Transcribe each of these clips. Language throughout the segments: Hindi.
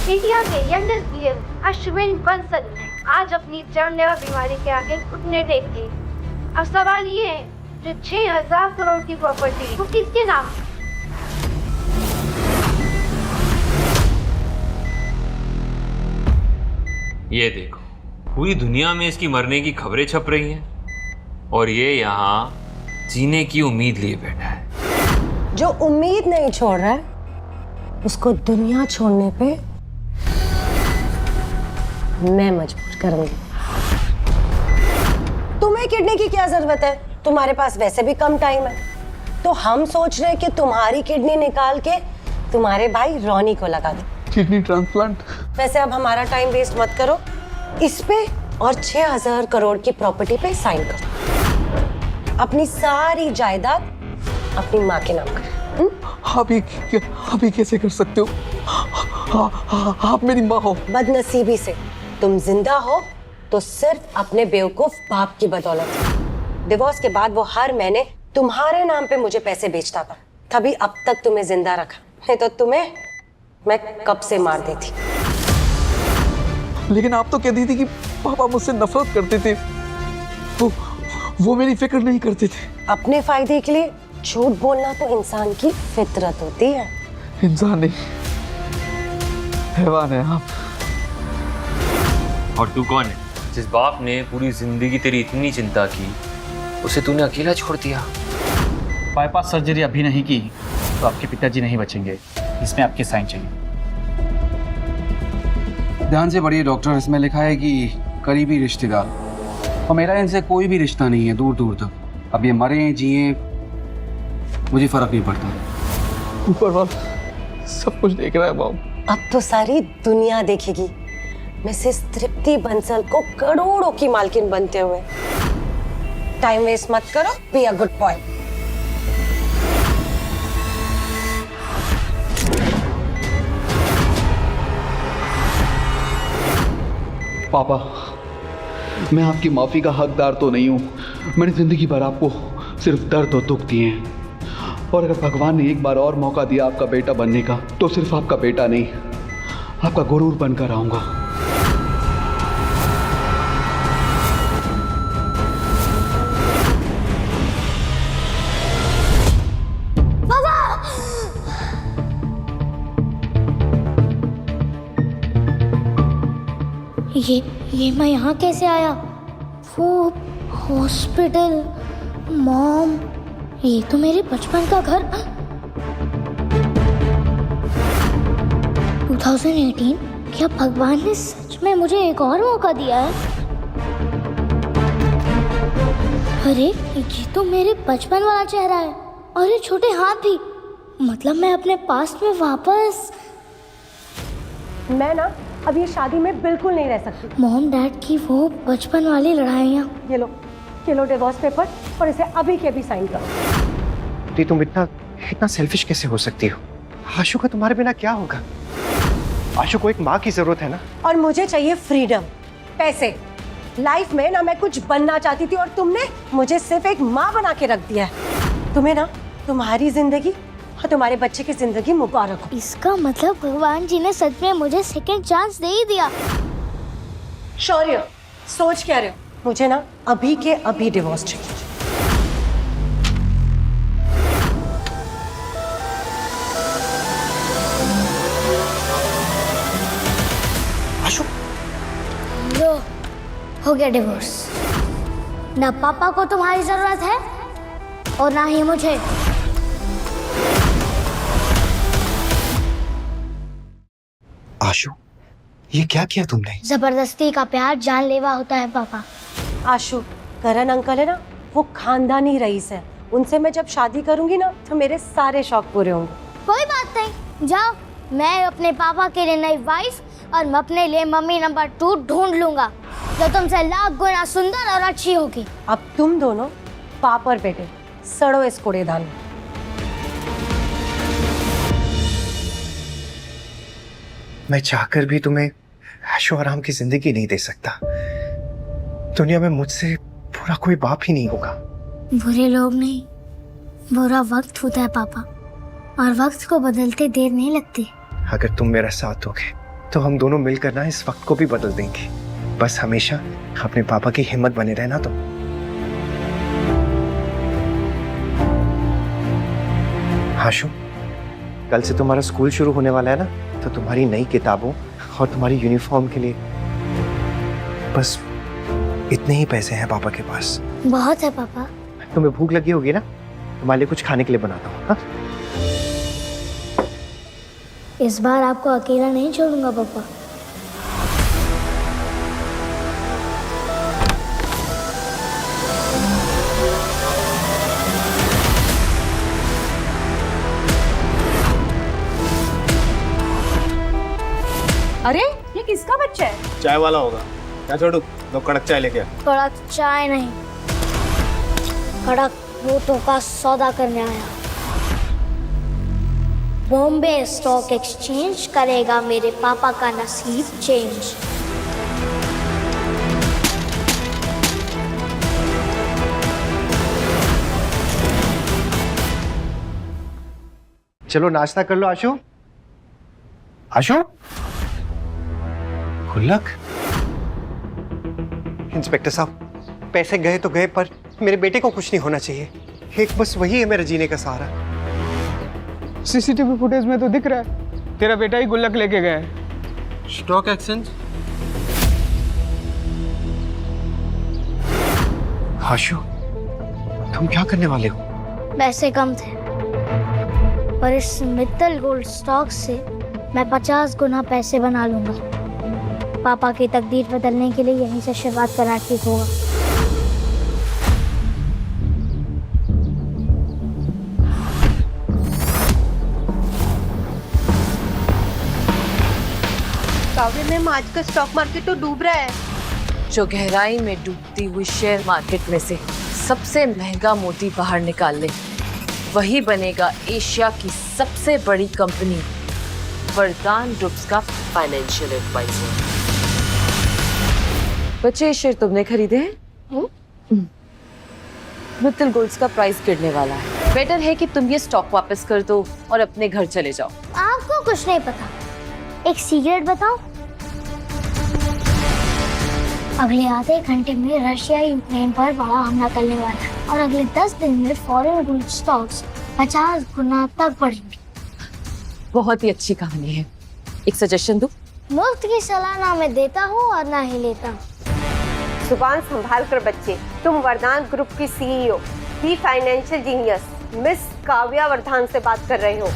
इंडिया के यंगेस्ट प्लेयर अश्विन बंसल ने आज अपनी जानलेवा बीमारी के आगे घुटने टेक दिए। अब सवाल ये है, जो 6,000 करोड़ की प्रॉपर्टी वो किसके नाम है? ये देखो, पूरी दुनिया में इसकी मरने की खबरें छप रही हैं और ये यहाँ जीने की उम्मीद लिए बैठा है। जो उम्मीद नहीं छोड़ रहा है उसको दुनिया छोड़ने पे मैं मजबूर करूंगी। तुम्हें किडनी की क्या जरूरत है? तुम्हारे पास वैसे भी कम टाइम है। तो हम सोच रहे हैं कि तुम्हारी किडनी निकाल के तुम्हारे भाई रॉनी को लगा दो। Kidney transplant? वैसे अब हमारा टाइम वेस्ट मत करो, इस पे और 6,000 करोड़ की प्रॉपर्टी पे साइन करो। अपनी सारी जायदाद अपनी माँ के नाम करो। आप ये कैसे कर सकते हो? आप मेरी माँ हो। बदनसीबी से तुम जिंदा हो तो सिर्फ अपने बेवकूफ बाप की बदौलत। डिवोर्स के बाद वो हर महीने तुम्हारे नाम पे मुझे पैसे बेचता था, तभी अब तक तुम्हें जिंदा रखा, नहीं तो तुम्हें मैं कब से मार देती। लेकिन आप तो कहती थी कि पापा मुझसे नफरत करते थे, वो मेरी फिक्र नहीं करते थे। अपने फायदे के लिए झूठ बोलना तो इंसान की फितरत होती है। इंसान नहीं, हैवान है आप। और तू कौन है? जिस बाप ने पूरी जिंदगी तेरी इतनी चिंता की, उसे तूने अकेला छोड़ दिया। बाईपास सर्जरी अभी नहीं की तो आपके पिताजी नहीं बचेंगे, इसमें आपके साइन चाहिए। ध्यान से पढ़िए डॉक्टर, इसमें लिखा है कि करीबी रिश्तेदार, और मेरा इनसे कोई भी रिश्ता नहीं है दूर दूर तक। अब ये मरे जिए मुझे फर्क नहीं पड़ता। ऊपर वाला सब कुछ देख रहा है बाबू। अब तो सारी दुनिया देखेगी मिसेस तृप्ति बंसल को करोड़ों की मालकिन बनते हुए। टाइम वेस्ट मत करो, बी अ गुड बॉय। पापा, मैं आपकी माफी का हकदार तो नहीं हूँ। मैंने जिंदगी भर आपको सिर्फ दर्द और दुख दिए हैं, और अगर भगवान ने एक बार और मौका दिया आपका बेटा बनने का, तो सिर्फ आपका बेटा नहीं, आपका गुरूर बनकर आऊंगा। ये मैं यहाँ कैसे आया? वो हॉस्पिटल, मॉम, ये तो मेरे बचपन का घर। 2018? क्या भगवान ने सच में मुझे एक और मौका दिया है? अरे ये तो मेरे बचपन वाला चेहरा है, और ये छोटे हाथ भी। मतलब मैं अपने पास्ट में वापस। मैं ना अब ये शादी में बिल्कुल नहीं रह सकती। मॉम डैड की वो बचपन वाली लड़ाइयाँ। ये लो डिवोर्स पेपर, और इसे अभी के अभी साइन करो। तुम इतना सेल्फिश कैसे हो सकती हो? आशु का तुम्हारे बिना क्या होगा? आशु को एक माँ की जरूरत है ना। और मुझे चाहिए फ्रीडम, पैसे। लाइफ में ना मैं कुछ बनना चाहती थी, और तुमने मुझे सिर्फ एक माँ बना के रख दिया है। तुम्हें ना तुम्हारी जिंदगी और तुम्हारे बच्चे की जिंदगी मुबारक हो। इसका मतलब भगवान जी ने सच में मुझे सेकंड चांस दे ही दिया। शौर्य, सोच क्या रहे हो? मुझे ना अभी के अभी डिवोर्स चाहिए। आशु, लो, हो गया डिवोर्स। ना पापा को तुम्हारी जरूरत है और ना ही मुझे। आशु, ये क्या किया तुमने? जबरदस्ती का प्यार जानलेवा होता है पापा। आशु, करण अंकल है ना, वो खानदानी रईस है। उनसे मैं जब शादी करूंगी ना, तो मेरे सारे शौक पूरे होंगे। कोई बात नहीं, जाओ, मैं अपने पापा के लिए नई वाइफ और मैं अपने लिए मम्मी नंबर 2 ढूंढ लूंगा, जो तुमसे लाख गुना सुंदर और अच्छी होगी। अब तुम दोनों पाप और बेटे सड़ो इस कूड़ेदान में। मैं चाहकर भी तुम्हें ऐशो आराम की जिंदगी नहीं दे सकता। दुनिया में मुझसे बुरा कोई बाप ही नहीं होगा। बुरे लोग नहीं, बुरा वक्त होता है पापा, और वक्त को बदलते देर नहीं लगती। अगर तुम मेरा साथ दोगे तो हम दोनों मिलकर ना इस वक्त को भी बदल देंगे। बस हमेशा अपने पापा की हिम्मत बने रहना। तो आशु, कल से तुम्हारा स्कूल शुरू होने वाला है ना, तो तुम्हारी नई किताबों और तुम्हारी यूनिफॉर्म के लिए बस इतने ही पैसे हैं पापा के पास। बहुत है पापा। तुम्हें भूख लगी होगी ना, तुम्हारे लिए कुछ खाने के लिए बनाता हूँ। हाँ? इस बार आपको अकेला नहीं छोड़ूंगा पापा। अरे ये किसका बच्चा है? चाय वाला होगा। क्या छोड़ू, दो कड़क चाय लेके आ। कड़क चाय नहीं, कड़क नोटों का सौदा करने आया। बॉम्बे स्टॉक एक्सचेंज करेगा मेरे पापा का नसीब चेंज। चलो नाश्ता कर लो आशु। आशु, गुल्लक। इंस्पेक्टर साहब, पैसे गए तो गए, पर मेरे बेटे को कुछ नहीं होना चाहिए। एक बस वही है मेरे जीने का सहारा। सीसीटीवी फुटेज में तो दिख रहा है तेरा बेटा ही गुल्लक लेके गया है। Stock exchange? आशु, तुम क्या करने वाले हो? पैसे कम थे और इस मित्तल गोल्ड स्टॉक से मैं 50 गुना पैसे बना लूंगा। पापा की तकदीर बदलने के लिए यहीं से शुरुआत करना ठीक होगा। काव्य मैम, आज का स्टॉक मार्केट तो डूब रहा है। जो गहराई में डूबती हुई शेयर मार्केट में से सबसे महंगा मोती बाहर निकाल ले, वही बनेगा एशिया की सबसे बड़ी कंपनी वरदान ग्रुप्स का फाइनेंशियल एडवाइजर। बच्चे, ये शेयर तुमने खरीदे हैं? मित्तल गोल्ड्स का प्राइस गिरने वाला है। बेटर है कि तुम ये स्टॉक वापस कर दो और अपने घर चले जाओ। आपको कुछ नहीं पता। एक सीक्रेट बताओ, अगले आधे घंटे में रशिया यूक्रेन पर बड़ा हमला करने वाला है और अगले 10 दिन में फॉरेन गोल्ड स्टॉक्स 50 गुना तक बढ़ेंगे। बहुत ही अच्छी कहानी है। एक सजेशन दूं? मुफ्त की सलाह ना मैं देता हूँ और ना ही लेता हूँ। जुबान संभाल कर बच्चे, तुम वरदान ग्रुप की CEO, the financial genius miss Kavya Vardhan से बात कर रहे हो।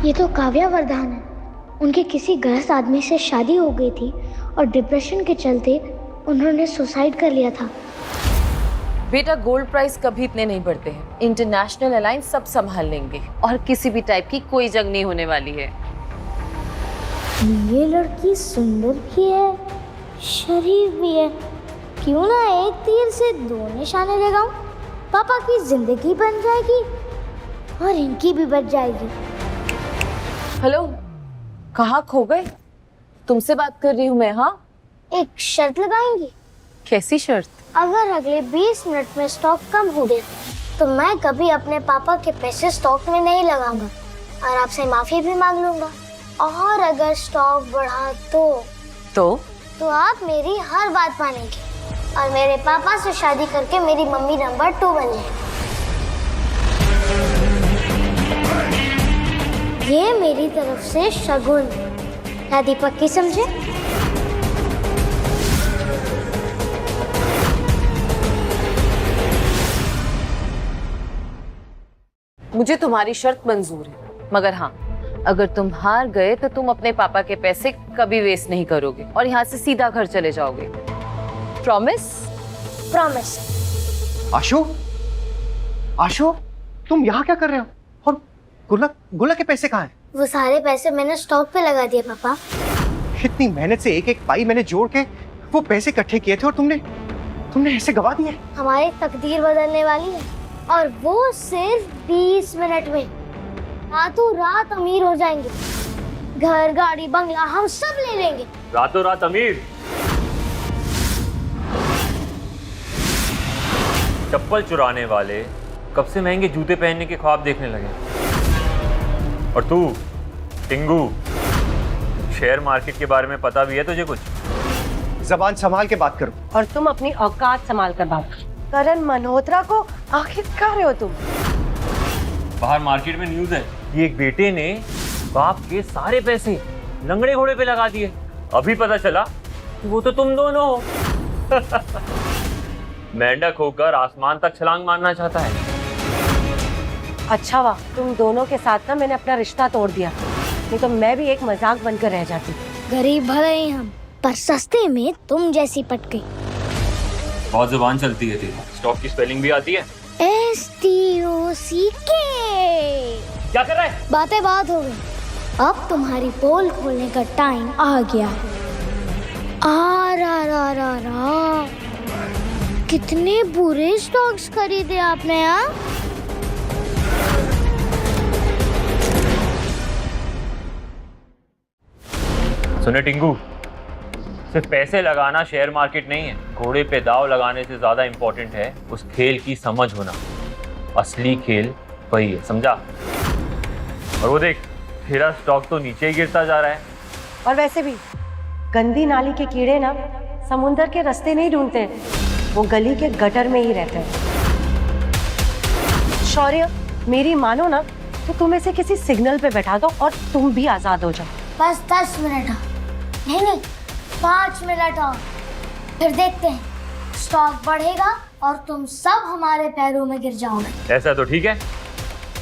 ये तो काव्या वर्धान है। उनके किसी गलत आदमी से शादी हो गई थी और डिप्रेशन के चलते उन्होंने सुसाइड कर लिया था। बेटा, गोल्ड प्राइस कभी इतने नहीं बढ़ते हैं। इंटरनेशनल अलायंस सब संभाल लेंगे और किसी भी टाइप की कोई जंग नहीं होने वाली है। ये लड़की सुंदर भी है, शरीफ भी है। क्यों ना एक तीर से 2 निशाने लगाऊं? पापा की जिंदगी बन जाएगी और इनकी भी बच जाएगी। हेलो, कहाँ खो गए? तुमसे बात कर रही हूँ मैं। हाँ, एक शर्त लगाएंगी? कैसी शर्त? अगर अगले 20 मिनट में स्टॉक कम हो गया तो मैं कभी अपने पापा के पैसे स्टॉक में नहीं लगाऊंगा और आपसे माफी भी मांग लूंगा। और अगर स्टॉक बढ़ा तो आप मेरी हर बात मानेंगे और मेरे पापा से शादी करके मेरी मम्मी नंबर 2 बन जाएगी। ये मेरी तरफ से शगुन है। दीपक की समझे? मुझे तुम्हारी शर्त मंजूर है, मगर हाँ, अगर तुम हार गए तो तुम अपने पापा के पैसे कभी वेस्ट नहीं करोगे और यहाँ से सीधा घर चले जाओगे। प्रॉमिस? प्रॉमिस। आशु, आशु, तुम यहाँ क्या कर रहे हो? और गुल्लक के पैसे कहाँ हैं? वो सारे पैसे मैंने स्टॉक पे लगा दिए पापा। इतनी मेहनत से एक एक पाई मैंने जोड़ के वो पैसे इकट्ठे किए थे और तुमने ऐसे गवा दिए। हमारी तकदीर बदलने वाली है और वो सिर्फ 20 मिनट में। रातों रात अमीर हो जाएंगे। घर, गाड़ी, बंगला हम सब ले लेंगे। रातों रात अमीर? चप्पल चुराने वाले कब से महंगे जूते पहनने के ख्वाब देखने लगे। और तू टिंगू, शेयर मार्केट के बारे में पता भी है तुझे कुछ? जबान संभाल के बात करो। और तुम अपनी औकात संभाल कर बात करो। करण मल्होत्रा को आखिर कर रहे हो तुम? बाहर मार्केट में न्यूज है कि एक बेटे ने बाप के सारे पैसे लंगड़े घोड़े पे लगा दिए। अभी पता चला कि वो तो तुम दोनों हो। मेंढक होकर आसमान तक छलांग मारना चाहता है। अच्छा हुआ तुम दोनों के साथ ना मैंने अपना रिश्ता तोड़ दिया, नहीं तो मैं भी एक मजाक बनकर रह जाती। गरीब भले ही हम, पर सस्ते में तुम जैसी पट गई। बहुत जुबान चलती है तेरी। स्टॉक की स्पेलिंग भी आती है? STOCK। क्या कर रहा है? बातें बात हो गई, अब तुम्हारी पोल खोलने का टाइम आ गया है। कितने बुरे स्टॉक्स खरीदे आपने यहाँ। सुने टिंगू, सिर्फ पैसे लगाना शेयर मार्केट नहीं है। घोड़े पे दाव लगाने से ज्यादा इंपॉर्टेंट है उस खेल की समझ होना। असली खेल वही है, समझा? और वो देख, तेरा स्टॉक तो नीचे ही गिरता जा रहा है। और वैसे भी गंदी नाली के कीड़े ना समुंदर के रास्ते नहीं ढूंढते, वो गली के गटर में ही रहते हैं। शौर्य, मेरी मानो ना तो तुम इसे किसी सिग्नल पे बैठा दो और तुम भी आजाद हो जाओ। बस 10 मिनट और। नहीं 5 मिनट और, फिर देखते हैं स्टॉक बढ़ेगा और तुम सब हमारे पैरों में गिर जाओगे। ऐसा तो ठीक है,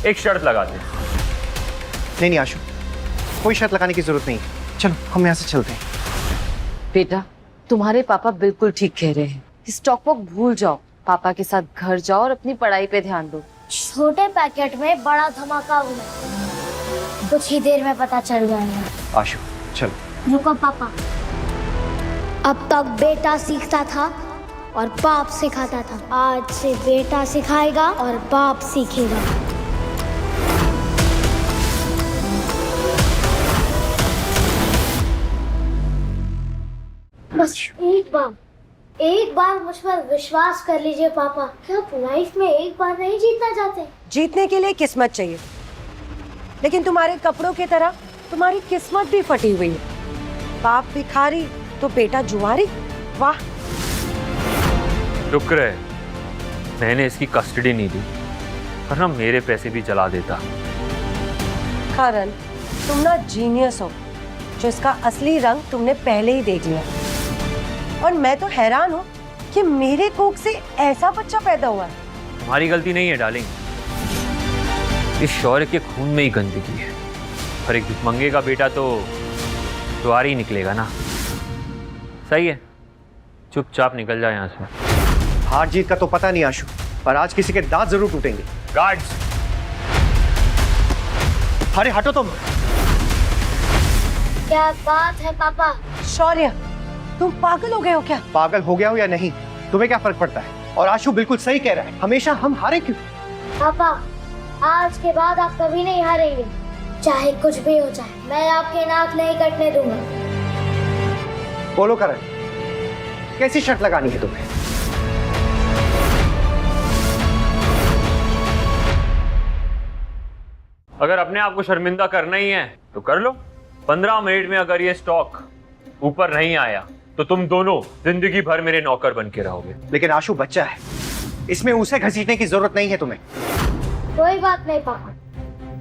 एक शर्त लगाते हैं। नहीं आशु, कोई शर्त लगाने की जरूरत नहीं। चलो हम यहाँ से चलते हैं। बेटा, तुम्हारे पापा बिल्कुल ठीक कह रहे हैं। स्टॉक वॉक भूल जाओ, पापा के साथ घर जाओ और अपनी पढ़ाई पे ध्यान दो। छोटे पैकेट में बड़ा धमाका हुआ, कुछ ही देर में पता चल जाएगा। आशु चलो। रुको पापा, अब तक बेटा सीखता था और बाप सिखाता था, आज से बेटा सिखाएगा और बाप सीखेगा। बस एक बार मुझ पर विश्वास कर लीजिए पापा। क्या आप लाइफ में एक बार नहीं जीतना चाहते? जीतने के लिए किस्मत चाहिए, लेकिन तुम्हारे कपड़ों की तरह तुम्हारी किस्मत भी फटी हुई है। बाप भिखारी तो बेटा जुआरी। वाह। रुक रहे, मैंने इसकी कस्टडी नहीं दी, वरना मेरे पैसे भी जला देता। करण, तुम ना जीनियस हो, जो इसका असली रंग तुमने पहले ही देख लिया। और मैं तो हैरान हूँ कि मेरे कोख से ऐसा बच्चा पैदा हुआ है। तुम्हारी गलती नहीं है डार्लिंग, इस शौर्य के खून में ही गंदगी है। और एक भिखमंगे का बेटा तो द्वार ही निकलेगा ना। सही है, चुपचाप निकल जाए यहाँ से। हार जीत का तो पता नहीं आशु, पर आज किसी के दांत जरूर टूटेंगे। गार्ड्स! अरे हटो तुम। क्या बात है पापा? शौर्य, तुम पागल हो गए हो क्या? पागल हो गया हो या नहीं, तुम्हें क्या फर्क पड़ता है? और आशु बिल्कुल सही कह रहा है, हमेशा हम हारे क्यों? पापा, आज के बाद आप कभी नहीं हारेंगे, चाहे कुछ भी हो जाए। मैं आपके नाक नहीं कटने दूंगा। बोलो करण, कैसी शर्त लगानी है तुम्हें? अगर अपने आप को शर्मिंदा करना ही है तो कर लो। 15 मिनट में अगर ये स्टॉक ऊपर नहीं आया तो तुम दोनों जिंदगी भर मेरे नौकर बन के रहोगे। लेकिन आशु बच्चा है, इसमें उसे घसीटने की जरूरत नहीं है तुम्हें। कोई बात नहीं पापा,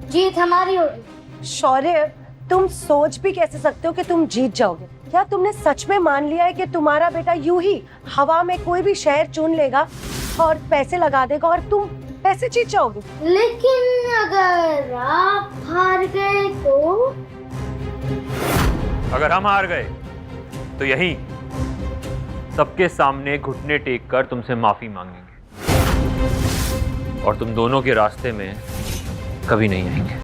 जीत हमारी होगी। शौर्य, तुम सोच भी कैसे सकते हो कि तुम जीत जाओगे? क्या तुमने सच में मान लिया है कि तुम्हारा बेटा यूं ही हवा में कोई भी शहर चुन लेगा और पैसे लगा देगा और तुम पैसे जीत जाओगे? लेकिन अगर आप हार गए तो? अगर हम हार गए तो यही सबके सामने घुटने टेक कर तुमसे माफी मांगेंगे और तुम दोनों के रास्ते में कभी नहीं आएंगे।